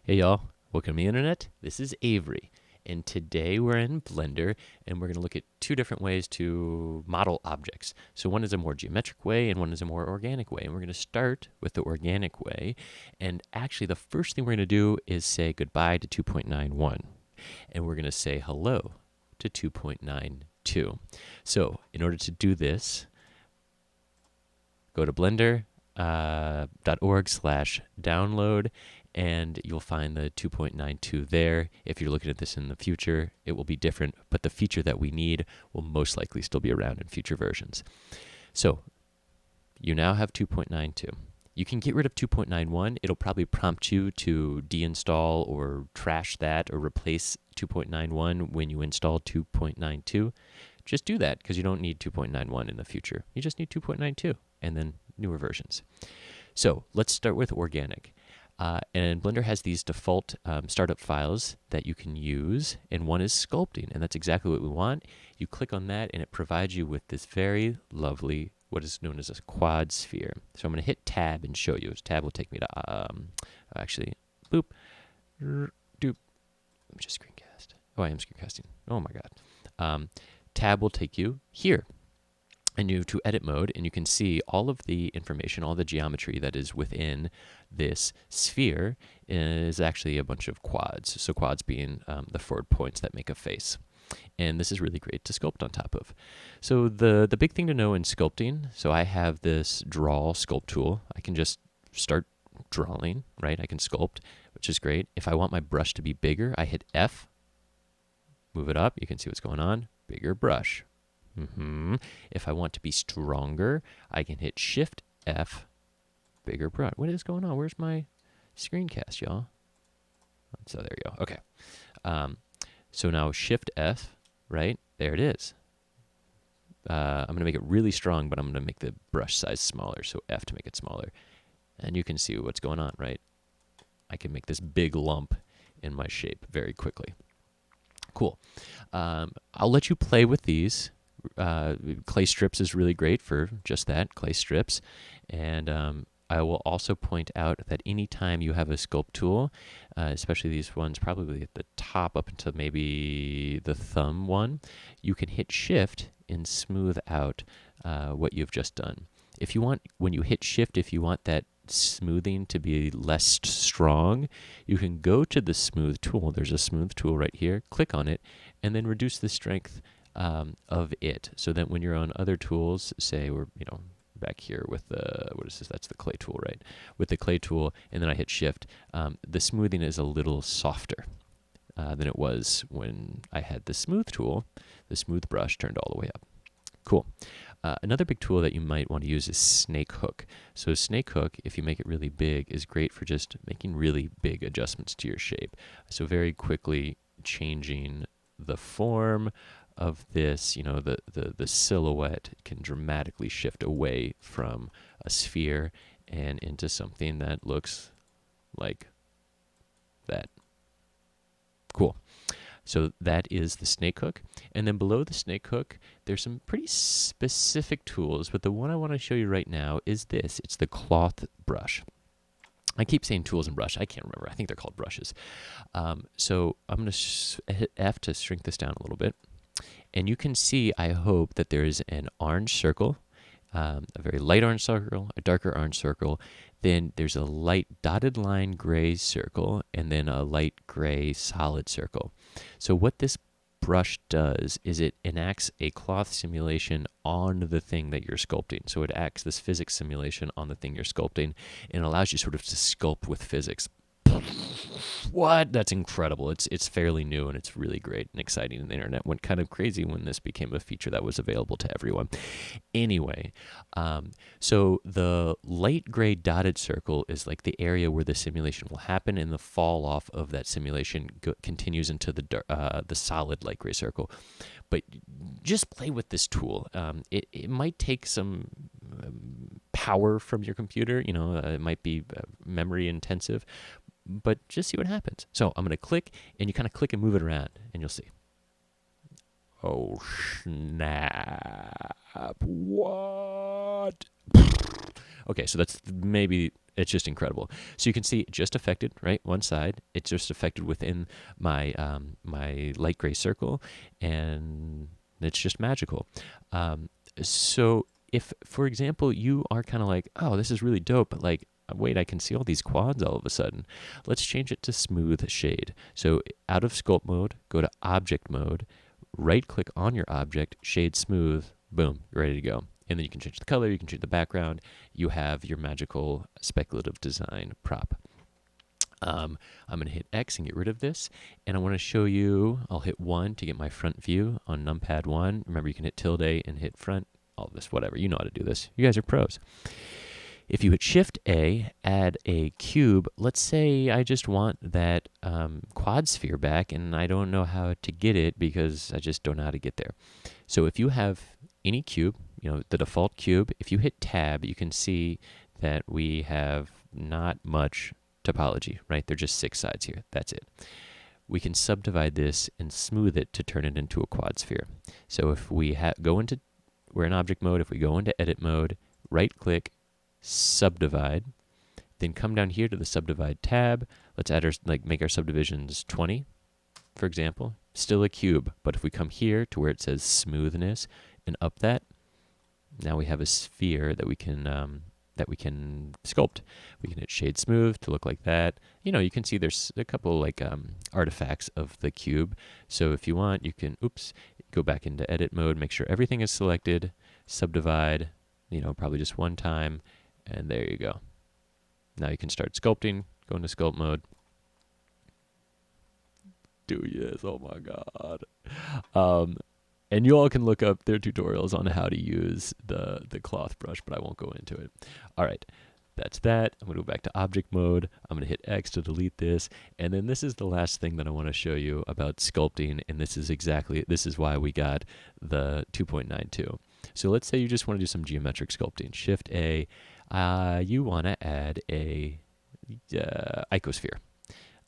Hey y'all, welcome to the internet. This is Avery, and today we're in Blender, and we're going to look at two different ways to model objects. So one is a more geometric way, and one is a more organic way. And we're going to start with the organic way. And actually, the first thing we're going to do is say goodbye to 2.91, and we're going to say hello to 2.92. So in order to do this, go to blender.org/download, and you'll find the 2.92 there. If you're looking at this in the future, it will be different, but the feature that we need will most likely still be around in future versions. So you now have 2.92. You can get rid of 2.91. It'll probably prompt you to deinstall or trash that or replace 2.91 when you install 2.92. Just do that because you don't need 2.91 in the future. You just need 2.92 and then newer versions. So let's start with organic. And Blender has these default startup files that you can use, and one is sculpting, and that's exactly what we want. You click on that, and it provides you with this very lovely, what is known as a quad sphere. So I'm going to hit Tab and show you. Tab will take me to, actually, boop, doop. Let me just screencast. Oh, I am screencasting. Oh my God. Tab will take you here. And you to edit mode, and you can see all of the information, all the geometry that is within this sphere is actually a bunch of quads. So quads being the forward points that make a face. And this is really great to sculpt on top of. So the big thing to know in sculpting, so I have this draw sculpt tool. I can just start drawing, right? I can sculpt, which is great. If I want my brush to be bigger, I hit F, move it up. You can see what's going on. Bigger brush. If I want to be stronger, I can hit Shift F, bigger brush. What is going on? Where's my screencast, y'all? So there you go. Okay. So now Shift F, right? There it is. I'm going to make it really strong, but I'm going to make the brush size smaller. So F to make it smaller. And you can see what's going on, right? I can make this big lump in my shape very quickly. Cool. I'll let you play with these. Clay strips is really great for just that, clay strips. And I will also point out that anytime you have a sculpt tool, especially these ones probably at the top up until maybe the thumb one, you can hit Shift and smooth out what you've just done. If you want, when you hit Shift, if you want that smoothing to be less strong, you can go to the smooth tool. There's a smooth tool right here. Click on it, and then reduce the strength of it, so that when you're on other tools, say we're back here with the what is this? That's the clay tool, right? With the clay tool, and then I hit Shift, the smoothing is a little softer than it was when I had the smooth tool. The smooth brush turned all the way up. Cool. Another big tool that you might want to use is Snake Hook. So Snake Hook, if you make it really big, is great for just making really big adjustments to your shape. So very quickly changing the form of this, the silhouette can dramatically shift away from a sphere and into something that looks like that. Cool. So that is the snake hook. And then below the snake hook, there's some pretty specific tools, but the one I want to show you right now is this. It's the cloth brush. I keep saying tools and brush. I can't remember. I think they're called brushes. So I'm going to hit F to shrink this down a little bit. And you can see, I hope, that there is an orange circle, a very light orange circle, a darker orange circle. Then there's a light dotted line gray circle, and then a light gray solid circle. So what this brush does is it enacts a cloth simulation on the thing that you're sculpting. So it acts this physics simulation on the thing you're sculpting and allows you sort of to sculpt with physics. What? That's incredible. It's fairly new, and it's really great and exciting. And the internet went kind of crazy when this became a feature that was available to everyone. Anyway, so the light gray dotted circle is like the area where the simulation will happen, and the fall off of that simulation continues into the solid light gray circle. But just play with this tool. It might take some power from your computer. It might be memory intensive. But just see what happens. So I'm going to click, and you kind of click and move it around, and you'll see. Oh, snap. What? Okay, so that's maybe It's just incredible. So you can see it just affected, right? One side, it's just affected within my my light gray circle, and it's just magical. So if, for example, you are kind of like, oh, this is really dope, but like, wait, I can see all these quads all of a sudden. Let's change it to smooth shade. So out of sculpt mode, go to object mode, right click on your object, shade smooth, boom, you're ready to go. And then you can change the color, you can change the background. You have your magical speculative design prop. I'm going to hit X and get rid of this. And I want to show you, I'll hit 1 to get my front view on numpad 1. Remember, you can hit tilde and hit front, all this, whatever. You know how to do this. You guys are pros. If you hit Shift A, add a cube. Let's say I just want that quad sphere back, and I don't know how to get it because I just don't know how to get there. So if you have any cube, you know, the default cube, if you hit Tab, you can see that we have not much topology, right? They're just 6 sides here. That's it. We can subdivide this and smooth it to turn it into a quad sphere. So if we go into, we're in object mode. If we go into edit mode, right click, subdivide, then come down here to the subdivide tab. Let's add our, make our subdivisions 20, for example. Still a cube, but if we come here to where it says smoothness and up that, now we have a sphere that we can sculpt. We can hit shade smooth to look like that. You know, you can see there's a couple like artifacts of the cube. So if you want, you can, go back into edit mode, make sure everything is selected, subdivide, you know, probably just one time, and there you go. Now you can start sculpting, go into sculpt mode. Yes, oh my God. And you all can look up their tutorials on how to use the cloth brush, but I won't go into it. All right, that's that. I'm going to go back to object mode. I'm going to hit X to delete this. And then this is the last thing that I want to show you about sculpting, and this is why we got the 2.92. So let's say you just want to do some geometric sculpting. Shift A, you want to add a icosphere.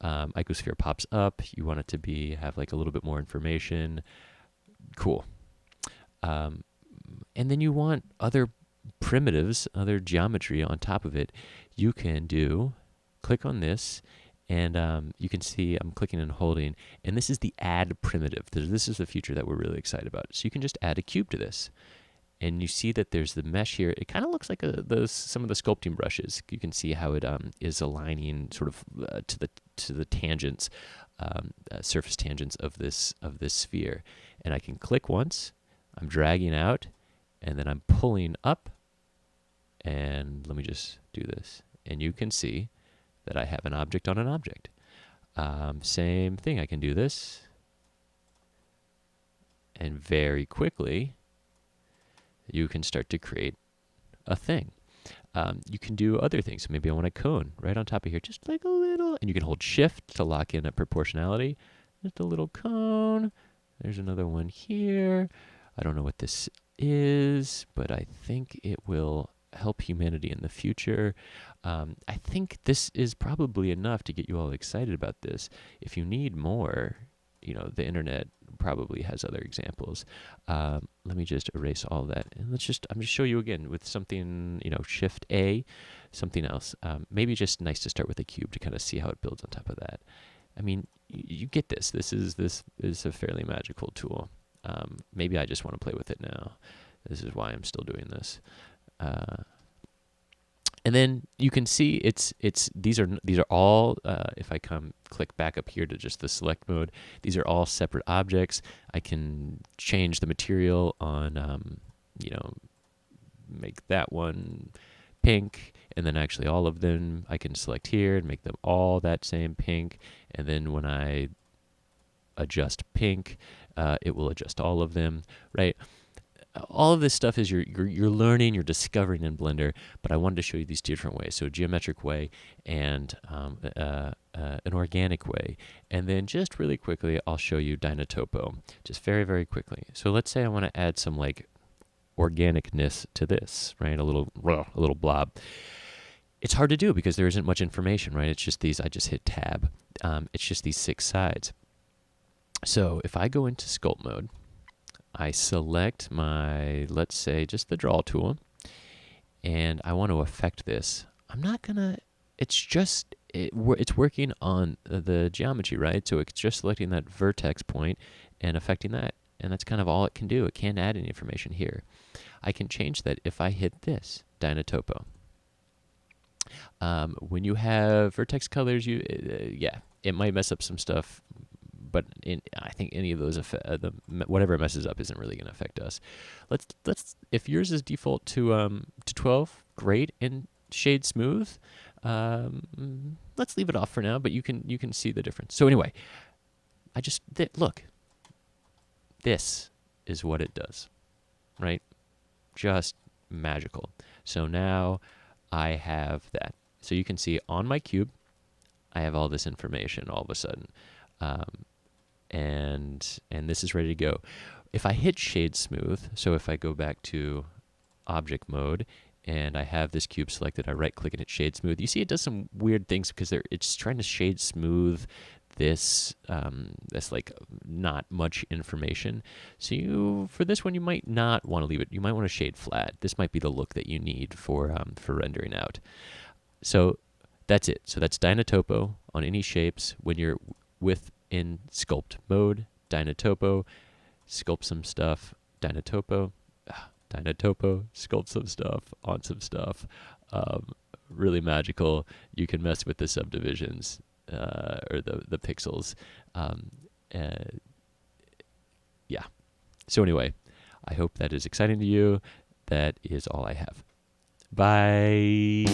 Icosphere pops up. You want it to have like a little bit more information. Cool. And then you want other primitives, other geometry on top of it. You can click on this, and you can see I'm clicking and holding, and this is the add primitive. This is the feature that we're really excited about. So you can just add a cube to this. And you see that there's the mesh here. It kind of looks like some of the sculpting brushes. You can see how it is aligning sort of to the tangents, surface tangents of this sphere. And I can click once. I'm dragging out, and then I'm pulling up. And let me just do this, and you can see that I have an object on an object. Same thing. I can do this, and very quickly, you can start to create a thing. You can do other things. So maybe I want a cone right on top of here, just like a little, and you can hold Shift to lock in a proportionality. Just a little cone. There's another one here. I don't know what this is, but I think it will help humanity in the future. I think this is probably enough to get you all excited about this. If you need more, you know, the internet probably has other examples. Let me just erase all that, and I'm just show you again with something, you know, Shift A, something else. Maybe just nice to start with a cube to kind of see how it builds on top of that. I mean, you get this. This is a fairly magical tool. Maybe I just want to play with it now. This is why I'm still doing this. And then you can see these are all, if I click back up here to just the select mode, these are all separate objects. I can change the material on, you know, make that one pink, and then actually all of them I can select here and make them all that same pink. And then when I adjust pink, it will adjust all of them, right? All of this stuff is you're learning, you're discovering in Blender, but I wanted to show you these different ways. So a geometric way and an organic way. And then just really quickly, I'll show you Dynatopo, just very, very quickly. So let's say I want to add some like organicness to this, right? A little blob. It's hard to do because there isn't much information, right? It's just these, I just hit tab. It's just these 6 sides. So if I go into sculpt mode, I select my, let's say, just the draw tool, and I want to affect this. I'm not going to it's working on the geometry, right? So it's just selecting that vertex point and affecting that. And that's kind of all it can do. It can't add any information here. I can change that if I hit this, Dynatopo. When you have vertex colors, yeah, it might mess up some stuff, but I think any of those whatever it messes up isn't really going to affect us. Let's if yours is default to 12, great, and shade smooth. Let's leave it off for now, but you can see the difference. So anyway, look. This is what it does, right? Just magical. So now I have that. So you can see on my cube, I have all this information all of a sudden. And this is ready to go. If I hit shade smooth, so if I go back to object mode and I have this cube selected, I right click and hit shade smooth. You see it does some weird things because it's trying to shade smooth this like not much information. So for this one, you might not want to leave it. You might want to shade flat. This might be the look that you need for rendering out. So that's it. So that's Dynatopo on any shapes when you're in sculpt mode. Dynatopo, sculpt some stuff. Dynatopo, sculpt some stuff on some stuff. Really magical. You can mess with the subdivisions. Or the pixels. Yeah. So anyway, I hope that is exciting to you. That is all I have. Bye.